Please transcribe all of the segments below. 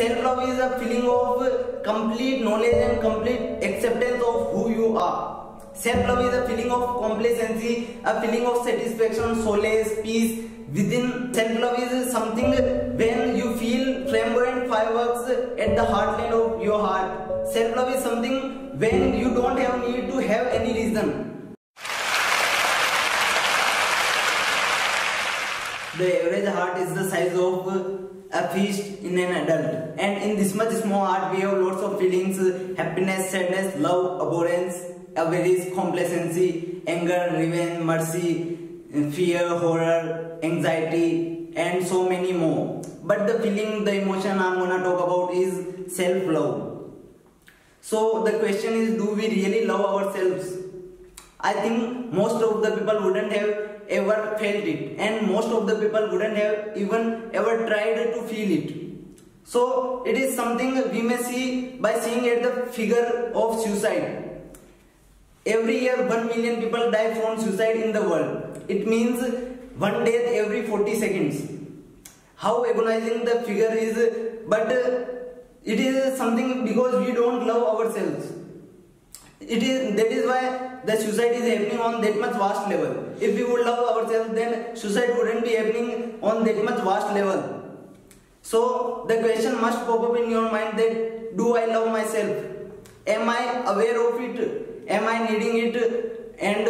self-love is a feeling of complete knowledge and complete acceptance of who you are. Self-love is a feeling of complacency, a feeling of satisfaction, solace, peace within. Self-love is something when you feel flamboyant fireworks at the heartland of your heart. Self-love is something when you don't have need to have any reason. The average heart is the size of a fist in an adult, and in this much small heart we have lots of feelings: happiness, sadness, love, abhorrence, avarice, complacency, anger, revenge, mercy, fear, horror, anxiety, and so many more. But the feeling, the emotion I'm gonna talk about is self-love. So the question is, do we really love ourselves? I think most of the people wouldn't have ever felt it, and most of the people wouldn't have even ever tried to feel it. So it is something we may see by seeing at the figure of suicide. Every year 1 million people die from suicide in the world. It means one death every 40 seconds. How agonizing the figure is, but it is something because we don't love ourselves. That is why the suicide is happening on that much vast level. If we would love ourselves, then suicide wouldn't be happening on that much vast level. So the question must pop up in your mind that, do I love myself? Am I aware of it? Am I needing it? And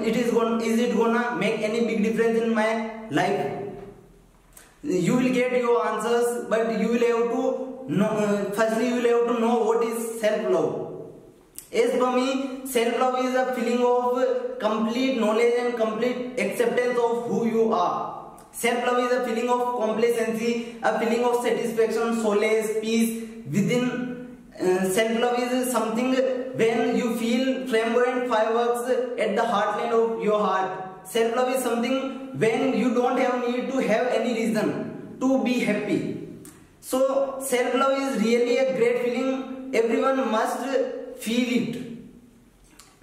is it gonna make any big difference in my life? You will get your answers, but you will have to know, firstly you will have to know what is self-love. As for me, self-love is a feeling of complete knowledge and complete acceptance of who you are. Self-love is a feeling of complacency, a feeling of satisfaction, solace, peace within. Self-love is something when you feel flamboyant fireworks at the heartland of your heart. Self-love is something when you don't have need to have any reason to be happy. So self-love is really a great feeling. Everyone must feel it.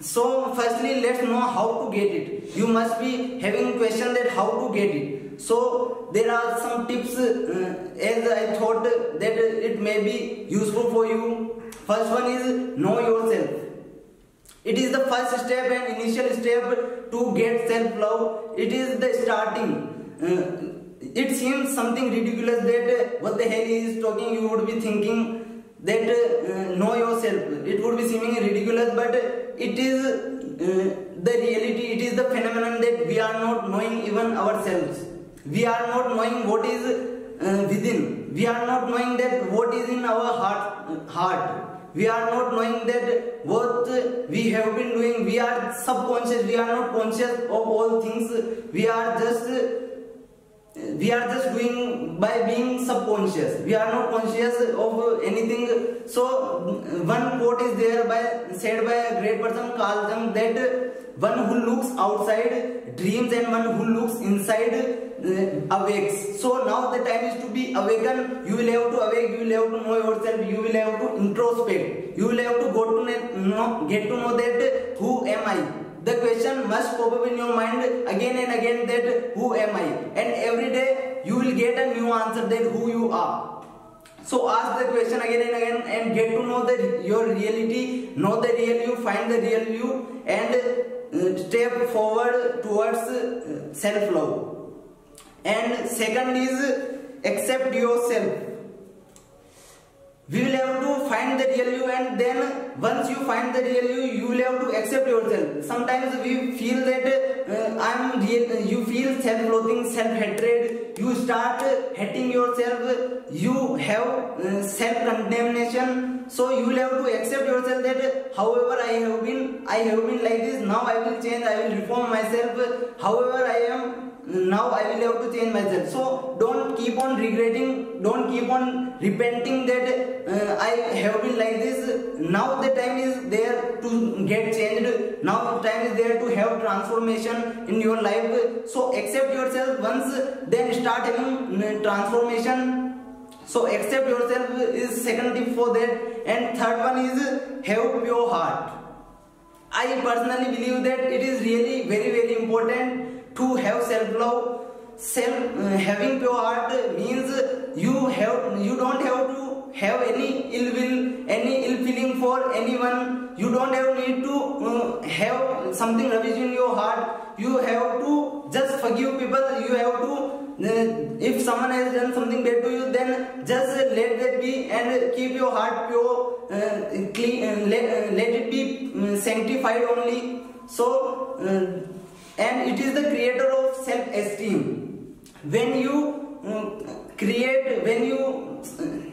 So firstly, let's know how to get it. You must be having question that how to get it. So there are some tips as I thought that it may be useful for you. First one is know yourself. It is the first step and initial step to get self-love. It is the starting. It seems something ridiculous that what the hell he is talking, you would be thinking that know yourself. It would be seeming ridiculous, but it is the reality. It is the phenomenon that we are not knowing even ourselves. We are not knowing what is within. We are not knowing that what is in our heart. We are not knowing that what we have been doing. We are subconscious. We are not conscious of all things. We are just doing by being subconscious. We are not conscious of anything. So one quote is there said by a great person, Carl Jung, that one who looks outside dreams and one who looks inside awakes. So now the time is to be awakened. You will have to awake. You will have to know yourself. You will have to introspect. You will have to get to know that who am I. The question must pop up in your mind again and again that who am I, and every day you will get a new answer that who you are. So ask the question again and again and get to know your reality, know the real you, find the real you, and step forward towards self-love. And second is accept yourself. We will have to find the real you, and then once you find the real you, you will have to accept yourself. Sometimes we feel that I'm real. You feel self-loathing, self-hatred. You start hating yourself. You have self-condemnation. So you will have to accept yourself that however I have been like this. Now I will change. I will reform myself. However I am, now I will have to change myself. So don't keep on regretting, don't keep on repenting that I have been like this. Now the time is there to get changed. Now the time is there to have transformation in your life. So accept yourself once, then start having transformation. So accept yourself is second tip for that. And third one is have pure heart. I personally believe that it is really very, very important to have self-love. Having pure heart means you don't have to have any ill will, any ill feeling for anyone. You don't have need to have something rubbish in your heart. You have to just forgive people. You have to if someone has done something bad to you, then just let that be and keep your heart pure, clean, let it be sanctified only. So and it is the creator of self-esteem. When you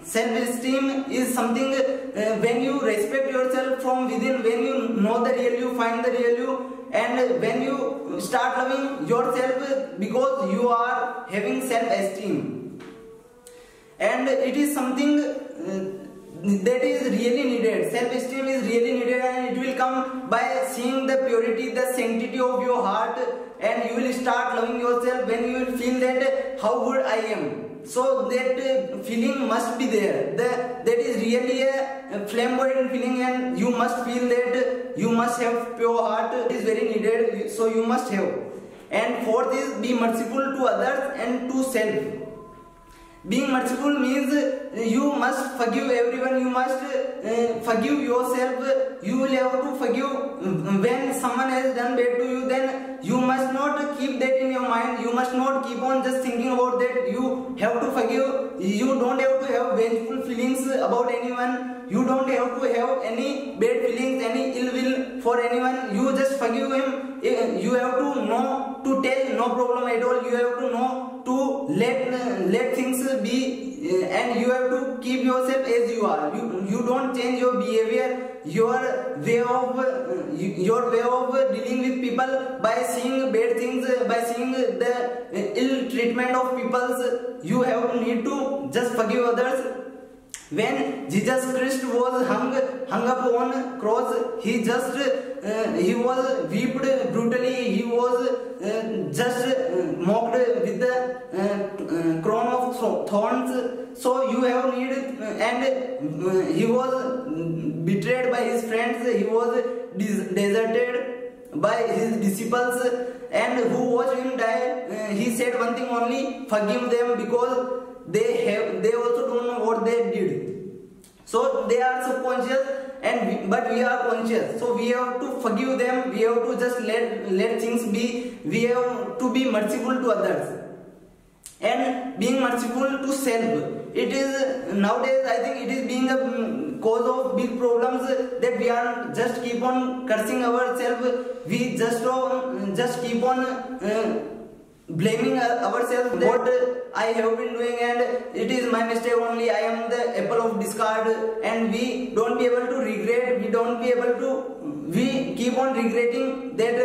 self-esteem is something when you respect yourself from within, when you know the real you, find the real you, and when you start loving yourself because you are having self-esteem. And it is something that is really needed. Self-esteem is really needed, and it will come by seeing the purity, the sanctity of your heart, and you will start loving yourself when you will feel that how good I am. So that feeling must be there. That is really a flamboyant feeling, and you must feel that you must have pure heart. It is very needed. So you must have. And fourth is be merciful to others and to self. Being merciful means you must forgive everyone. You must forgive yourself. You will have to forgive when someone has done bad to you. Then you must not keep that in your mind. You must not keep on just thinking about that. You have to forgive. You don't have to have vengeful feelings about anyone. You don't have to have any bad feelings, any ill will for anyone. You just forgive him. You have to know to tell, no problem at all. You have to know to let things be, and you have to keep yourself as you are. You don't change your behavior, your way of dealing with people by seeing bad things, by seeing the ill treatment of people. You need to just forgive others. When Jesus Christ was hung up on cross, he was whipped brutally. He was just mocked with the crown of thorns. So you have need, and he was betrayed by his friends. He was deserted by his disciples, and who watched him die. He said one thing only: forgive them, because they also don't know what they did. So they are subconscious, but we are conscious. So we have to forgive them. We have to just let things be. We have to be merciful to others, and being merciful to self. It is nowadays, I think, it is being a cause of big problems, that we are just keep on cursing ourselves. We just keep on blaming ourselves, what I have been doing, and it is my mistake only. I am the apple of discard, and we don't be able to regret. We keep on regretting that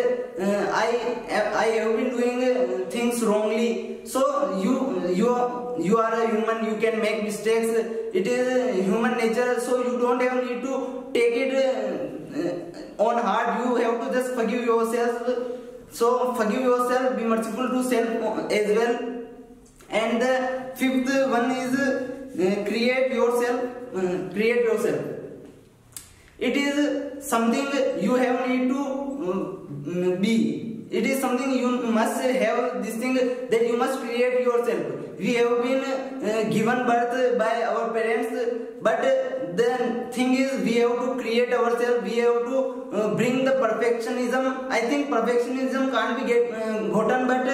I have been doing things wrongly. So you are a human. You can make mistakes. It is human nature. So you don't have need to take it on heart. You have to just forgive yourself. So forgive yourself, be merciful to self as well. And the fifth one is create yourself. It is something you have need to be. It is something you must have, this thing that you must create yourself. We have been given birth by our parents, but the thing is we have to create ourselves. We have to bring the perfectionism. I think perfectionism can't be gotten, but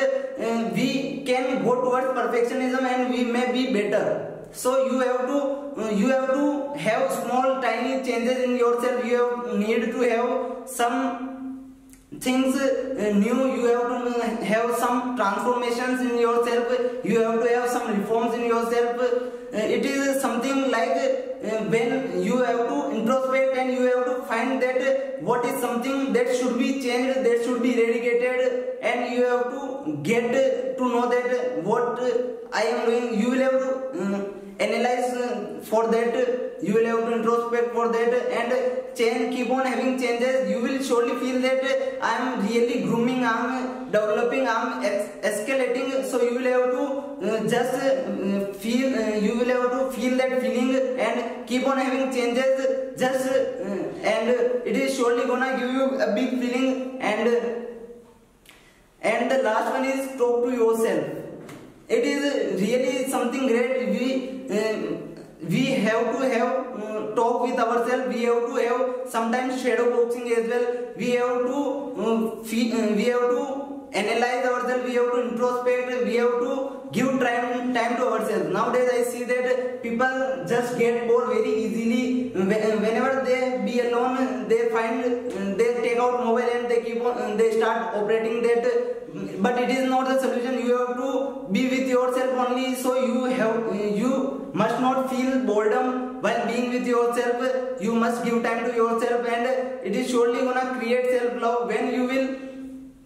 we can go towards perfectionism, and we may be better. So you have to have small tiny changes in yourself. You need to have some things new. You have to have some transformations in yourself. You have to have some reforms in yourself. It is something like when you have to introspect, and you have to find that what is something that should be changed, that should be eradicated, and you have to get to know that what I am doing. You will have to analyze for that. You will have to introspect for that, and keep on having changes. You will surely feel that I am really grooming, I am developing, I am escalating. So you will have to just feel. You will have to feel that feeling and keep on having changes. And it is surely gonna give you a big feeling. And the last one is talk to yourself. it is really something great. We have to have talk with ourselves. We have to have sometimes shadow boxing as well. We have to analyze ourselves. We have to introspect. We have to give time to ourselves. Nowadays I see that people just get bored very easily. Whenever they be alone, they take out mobile and they start operating that. But it is not the solution. You have to be with yourself only. So you must not feel boredom while being with yourself. You must give time to yourself, and it is surely gonna create self-love. When you will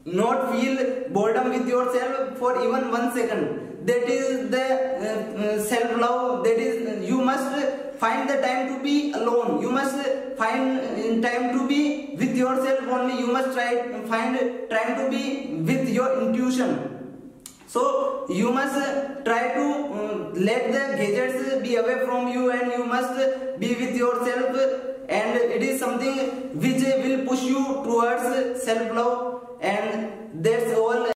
not feel boredom with yourself for even 1 second, that is the self-love. That is, you must find the time to be alone. You must find time to be with yourself only. You must find time to be with your intuition. So you must try to let the gadgets be away from you, and you must be with yourself, and it is something which will push you towards self-love. And that's all.